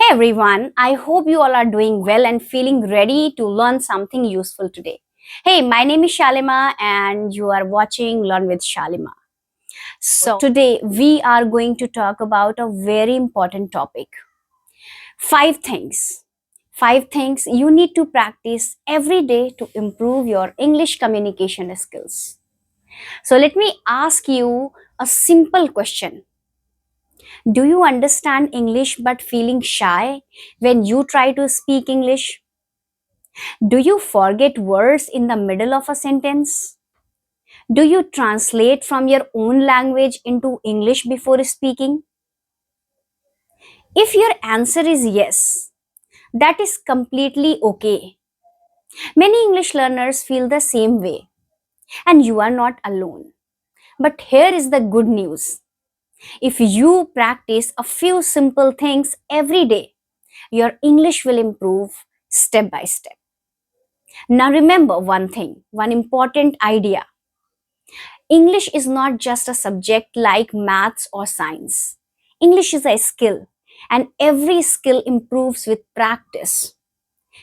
Hey everyone, I hope you all are doing well and feeling ready to learn something useful today. Hey, my name is Shalima and you are watching Learn with Shalima. So, today we are going to talk about a very important topic. Five things. Five things you need to practice every day to improve your English communication skills. So, let me ask you a simple question. Do you understand English but feeling shy when you try to speak English? Do you forget words in the middle of a sentence? Do you translate from your own language into English before speaking? If your answer is yes, that is completely okay. Many English learners feel the same way, and you are not alone. But here is the good news. If you practice a few simple things every day, your English will improve step by step. Now remember one thing, one important idea. English is not just a subject like maths or science. English is a skill, and every skill improves with practice.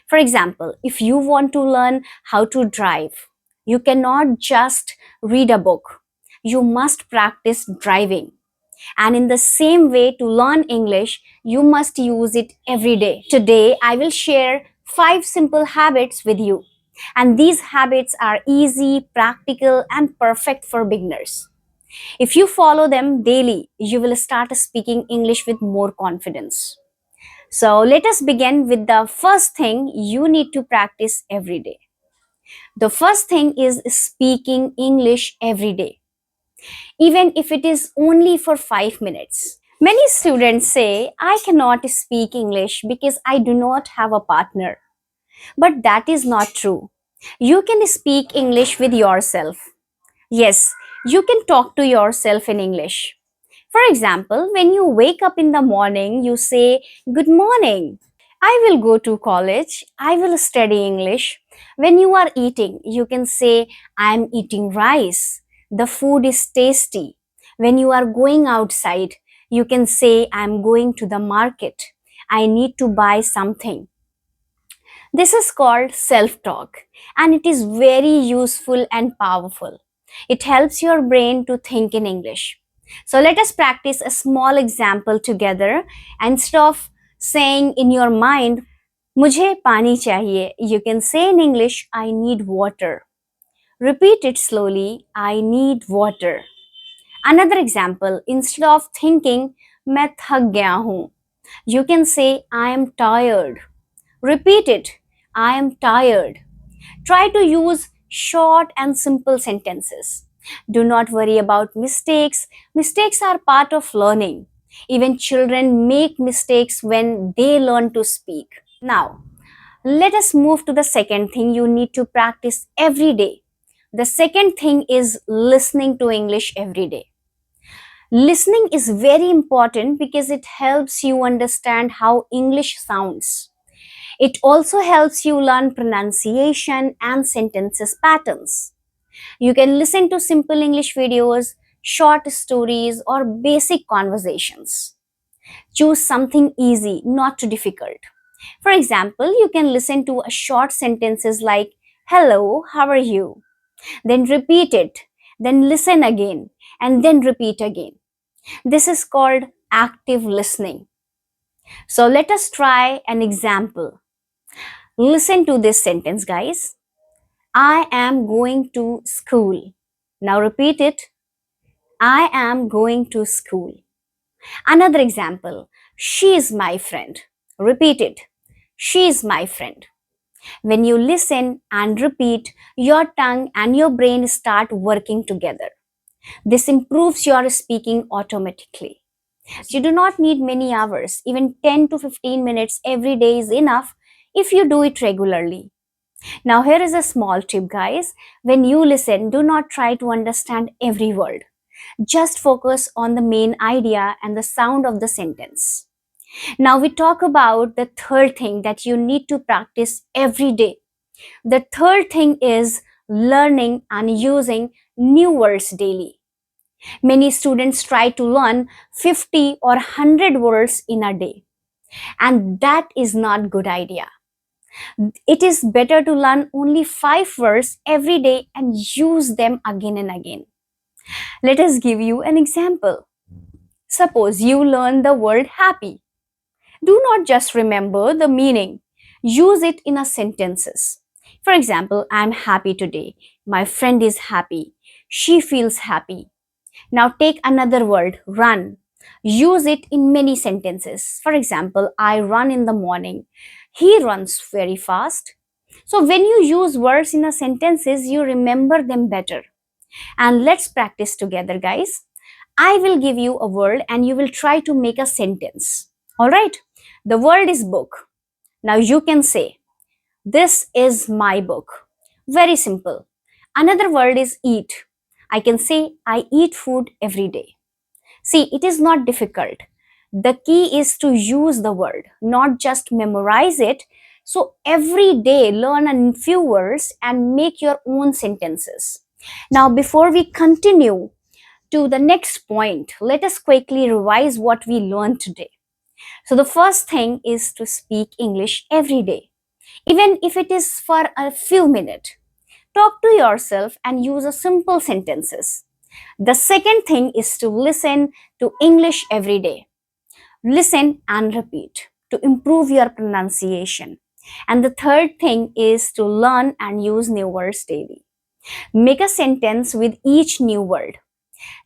For example, if you want to learn how to drive, you cannot just read a book. You must practice driving. And in the same way, to learn English, you must use it every day. Today, I will share 5 simple habits with you. And these habits are easy, practical, and perfect for beginners. If you follow them daily, you will start speaking English with more confidence. So, let us begin with the first thing you need to practice every day. The first thing is speaking English every day, even if it is only for 5 minutes. Many students say, I cannot speak English because I do not have a partner. But that is not true. You can speak English with yourself. Yes, you can talk to yourself in English. For example, when you wake up in the morning, you say, Good morning. I will go to college. I will study English. When you are eating, you can say, I am eating rice. The food is tasty. When you are going outside, you can say, I am going to the market. I need to buy something. This is called self talk, and it is very useful and powerful. It helps your brain to think in English. So let us practice a small example together. Instead of saying in your mind, Mujhe pani chahiye, you can say in English, I need water. Repeat it slowly, I need water. Another example, instead of thinking, मैं थक गया हूँ, you can say, I am tired. Repeat it. I am tired. Try to use short and simple sentences. Do not worry about mistakes. Mistakes are part of learning. Even children make mistakes when they learn to speak. Now, let us move to the second thing you need to practice every day. The second thing is listening to English every day. Listening is very important because it helps you understand how English sounds. It also helps you learn pronunciation and sentences patterns. You can listen to simple English videos, short stories, or basic conversations. Choose something easy, not too difficult. For example, you can listen to a short sentences like, Hello, how are you? Then repeat it, then listen again, and then repeat again. This is called active listening. So let us try an example. Listen to this sentence, guys. I am going to school. Now repeat it. I am going to school. Another example. She is my friend. Repeat it. She is my friend. When you listen and repeat, your tongue and your brain start working together. This improves your speaking automatically. You do not need many hours. Even 10 to 15 minutes every day is enough if you do it regularly. Now, here is a small tip, guys. When you listen, do not try to understand every word. Just focus on the main idea and the sound of the sentence. Now, we talk about the third thing that you need to practice every day. The third thing is learning and using new words daily. Many students try to learn 50 or 100 words in a day. And that is not good idea. It is better to learn only 5 words every day and use them again and again. Let us give you an example. Suppose you learn the word happy. Do not just remember the meaning. Use it in a sentences. For example, I'm happy today. My friend is happy. She feels happy. Now take another word, run. Use it in many sentences. For example, I run in the morning. He runs very fast. So when you use words in a sentences, you remember them better. And let's practice together, guys. I will give you a word and you will try to make a sentence. All right? The word is book. Now you can say, this is my book. Very simple. Another word is eat. I can say, I eat food every day. See, it is not difficult. The key is to use the word, not just memorize it. So every day learn a few words and make your own sentences. Now, before we continue to the next point, let us quickly revise what we learned today. So the first thing is to speak English every day, even if it is for a few minutes. Talk to yourself and use a simple sentences. The second thing is to listen to English every day. Listen and repeat to improve your pronunciation. And the third thing is to learn and use new words daily. Make a sentence with each new word.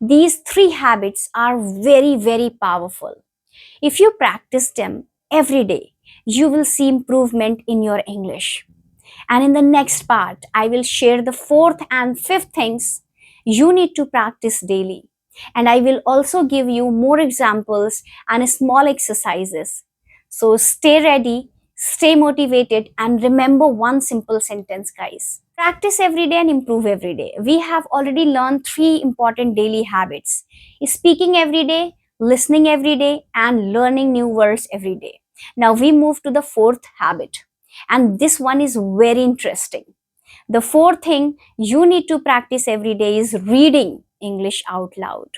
These three habits are very, very powerful. If you practice them every day, you will see improvement in your English. And in the next part, I will share the fourth and fifth things you need to practice daily. And I will also give you more examples and small exercises. So stay ready, stay motivated, and remember one simple sentence, guys. Practice every day and improve every day. We have already learned three important daily habits: speaking every day, listening every day, and learning new words every day. Now we move to the fourth habit, and this one is very interesting. The fourth thing you need to practice every day is reading English out loud.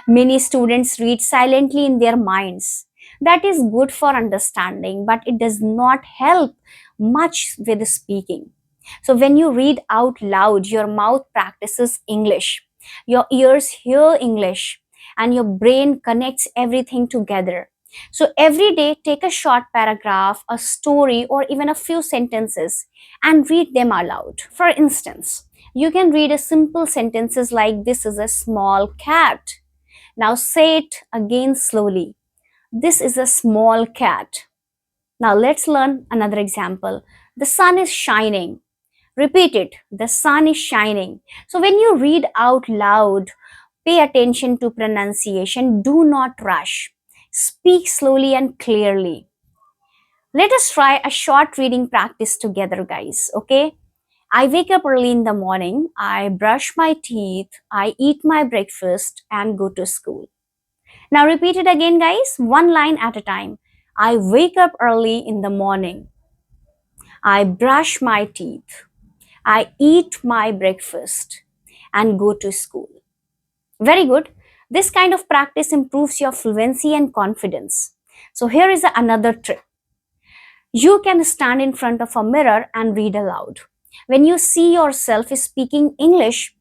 Many students read silently in their minds. That is good for understanding, but it does not help much with speaking. So when you read out loud, your mouth practices English, your ears hear English, and your brain connects everything together. So every day, take a short paragraph, a story, or even a few sentences and read them aloud. For instance, you can read a simple sentences like, this is a small cat. Now say it again slowly. This is a small cat. Now let's learn another example. The sun is shining. Repeat it. The sun is shining. So when you read out loud, pay attention to pronunciation. Do not rush. Speak slowly and clearly. Let us try a short reading practice together, guys. Okay? I wake up early in the morning. I brush my teeth. I eat my breakfast and go to school. Now repeat it again, guys. One line at a time. I wake up early in the morning. I brush my teeth. I eat my breakfast and go to school. Very good. This kind of practice improves your fluency and confidence. So here is another trick. You can stand in front of a mirror and read aloud. When you see yourself speaking English,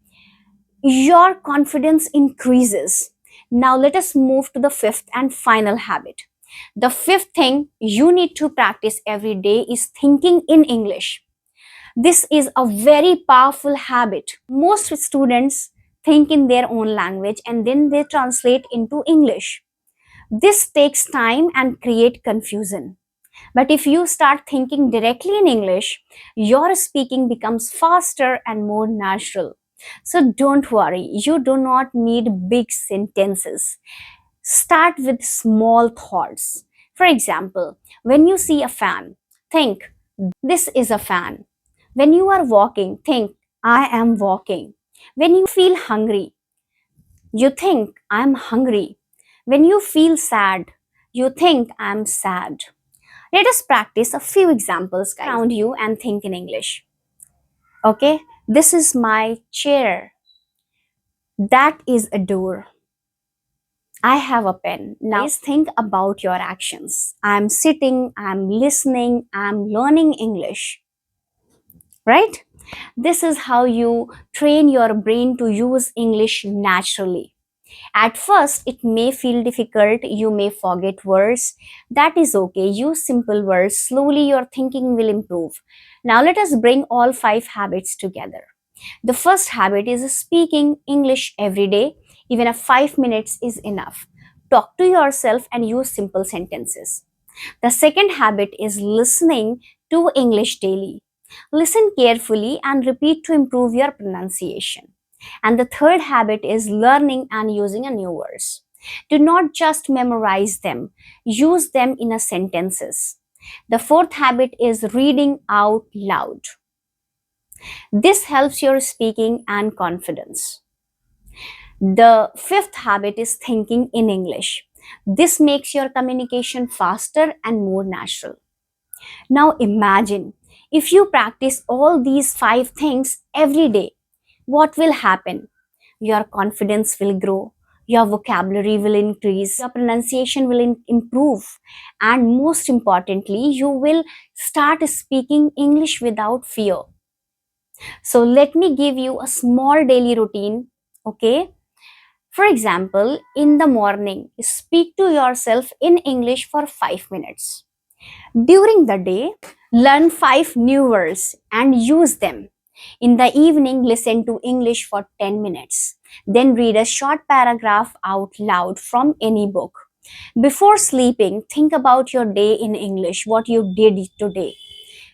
your confidence increases. Now let us move to the fifth and final habit. The fifth thing you need to practice every day is thinking in English. This is a very powerful habit. Most students think in their own language and then they translate into English. This takes time and create confusion. But if you start thinking directly in English, your speaking becomes faster and more natural. So don't worry, you do not need big sentences. Start with small thoughts. For example, when you see a fan, think, this is a fan. When you are walking, think, I am walking. When you feel hungry, you think, I'm hungry. When you feel sad, you think, I'm sad. Let us practice a few examples around you and think in English. Okay, this is my chair. That is a door. I have a pen. Now think about your actions. I'm sitting, I'm listening, I'm learning English, right? This is how you train your brain to use English naturally. At first, it may feel difficult, you may forget words. That is okay. Use simple words. Slowly, your thinking will improve. Now, let us bring all five habits together. The first habit is speaking English every day. Even a 5 minutes is enough. Talk to yourself and use simple sentences. The second habit is listening to English daily. Listen carefully and repeat to improve your pronunciation. And the third habit is learning and using a new words. Do not just memorize them, use them in a sentences. The fourth habit is reading out loud. This helps your speaking and confidence. The fifth habit is thinking in English. This makes your communication faster and more natural. Now imagine if you practice all these five things every day, what will happen? Your confidence will grow, your vocabulary will increase, your pronunciation will improve, and most importantly, you will start speaking English without fear. So, let me give you a small daily routine, okay? For example, in the morning, speak to yourself in English for 5 minutes. During the day, learn five new words and use them. In the evening, listen to English for 10 minutes. Then read a short paragraph out loud from any book. Before sleeping, think about your day in English, what you did today.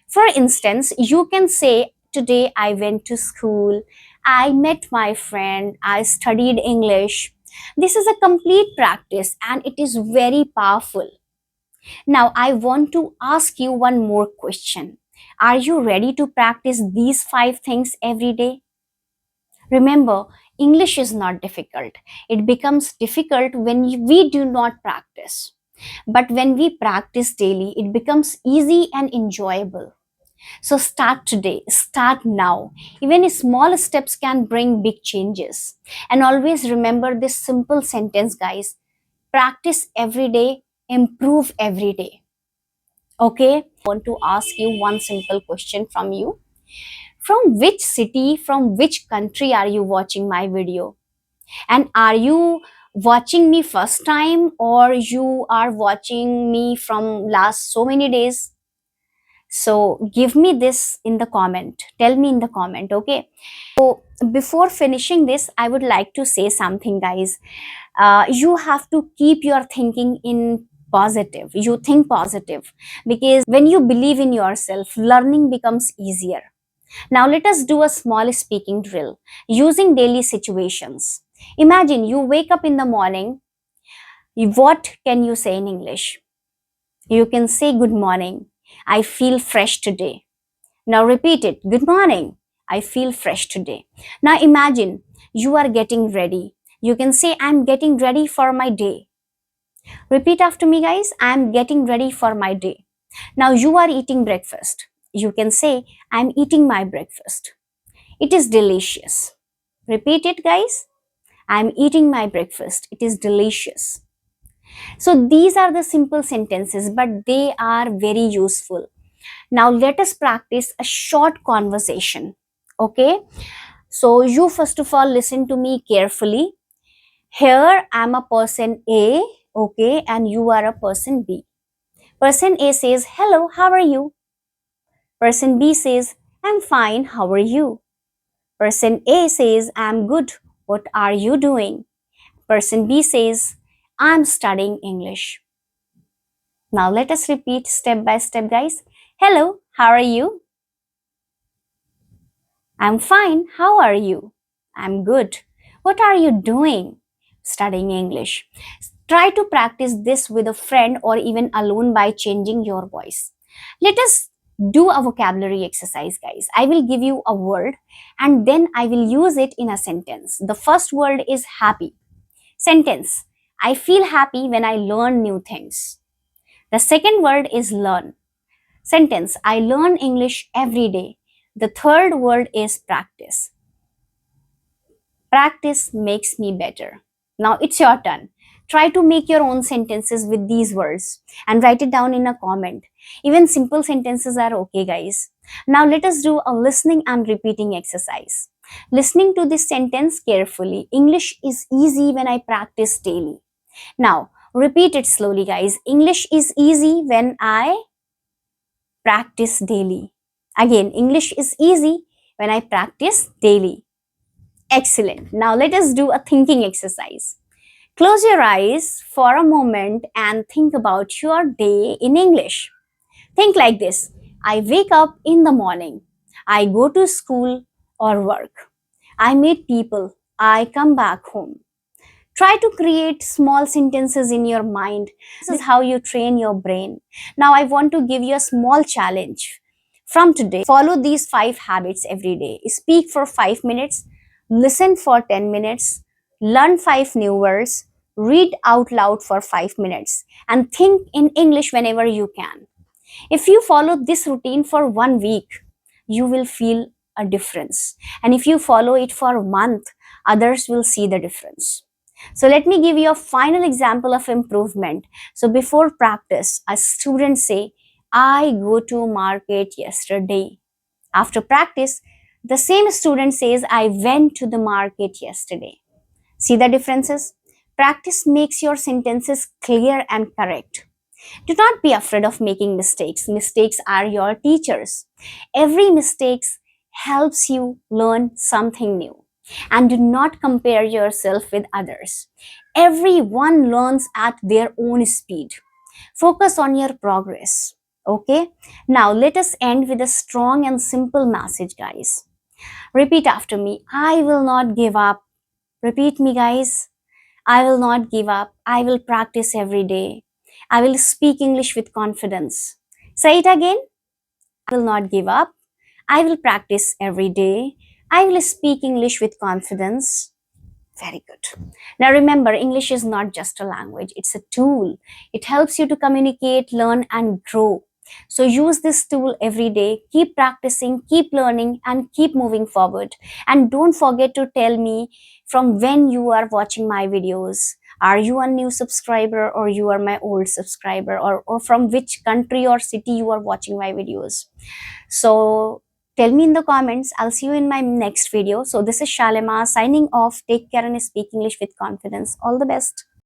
For instance, you can say, today I went to school, I met my friend, I studied English. This is a complete practice and it is very powerful. Now, I want to ask you one more question. Are you ready to practice these five things every day? Remember, English is not difficult. It becomes difficult when we do not practice. But when we practice daily, it becomes easy and enjoyable. So start today, start now. Even small steps can bring big changes. And always remember this simple sentence, guys. Practice every day, improve every day. Okay, I want to ask you one simple question from you. From which city, from which country are you watching my video? And are you watching me first time or you are watching me from last so many days? So give me this in the comment. Tell me in the comment, okay? So before finishing this, I would like to say something, guys. You have to keep your thinking in positive. You think positive because when you believe in yourself, learning becomes easier. Now let us do a small speaking drill using daily situations. Imagine you wake up in the morning. What can you say in English? You can say good morning. I feel fresh today. Now repeat it. Good morning. I feel fresh today. Now imagine you are getting ready. You can say I'm getting ready for my day. Repeat after me, guys. I'm getting ready for my day. Now you are eating breakfast. You can say I'm eating my breakfast. It is delicious. Repeat it, guys. I'm eating my breakfast. It is delicious. So these are the simple sentences, but they are very useful. Now let us practice a short conversation. Okay. So you first of all listen to me carefully. Here I'm a person A, okay, and you are a person B. Person A says, hello, how are you? Person B says, I'm fine, how are you? Person A says, I'm good, what are you doing? Person B says, I'm studying English. Now let us repeat step by step, guys. Hello, how are you? I'm fine, how are you? I'm good. What are you doing? Studying English. Try to practice this with a friend or even alone by changing your voice. Let us do a vocabulary exercise, guys. I will give you a word and then I will use it in a sentence. The first word is happy. Sentence. I feel happy when I learn new things. The second word is learn. Sentence. I learn English every day. The third word is practice. Practice makes me better. Now it's your turn. Try to make your own sentences with these words and write it down in a comment. Even simple sentences are okay, guys. Now let us do a listening and repeating exercise. Listening to this sentence carefully. English is easy when I practice daily. Now, repeat it slowly, guys. English is easy when I practice daily. Again, English is easy when I practice daily. Excellent. Now, let us do a thinking exercise. Close your eyes for a moment and think about your day in English. Think like this: I wake up in the morning, I go to school or work, I meet people, I come back home. Try to create small sentences in your mind. This is how you train your brain. Now, I want to give you a small challenge. From today, follow these 5 habits every day. Speak for 5 minutes, listen for 10 minutes, learn 5 new words, read out loud for 5 minutes, and think in English whenever you can. If you follow this routine for 1 week, you will feel a difference. And if you follow it for a month, others will see the difference. So let me give you a final example of improvement. So before practice, a student say, I go to market yesterday. After practice, the same student says, I went to the market yesterday. See the differences? Practice makes your sentences clear and correct. Do not be afraid of making mistakes. Mistakes are your teachers. Every mistake helps you learn something new. And do not compare yourself with others. Everyone learns at their own speed. Focus on your progress. Okay? Now let us end with a strong and simple message, guys. Repeat after me. I will not give up. Repeat me, guys. I will not give up. I will practice every day. I will speak English with confidence. Say it again. I will not give up. I will practice every day. I will speak English with confidence. Very good. Now remember, English is not just a language, it's a tool. It helps you to communicate, learn, and grow. So use this tool every day. Keep practicing, keep learning, and keep moving forward. And don't forget to tell me from when you are watching my videos. Are you a new subscriber or you are my old subscriber, or from which country or city you are watching my videos? So tell me in the comments. I'll see you in my next video. So this is Shalima signing off. Take care and speak English with confidence. All the best.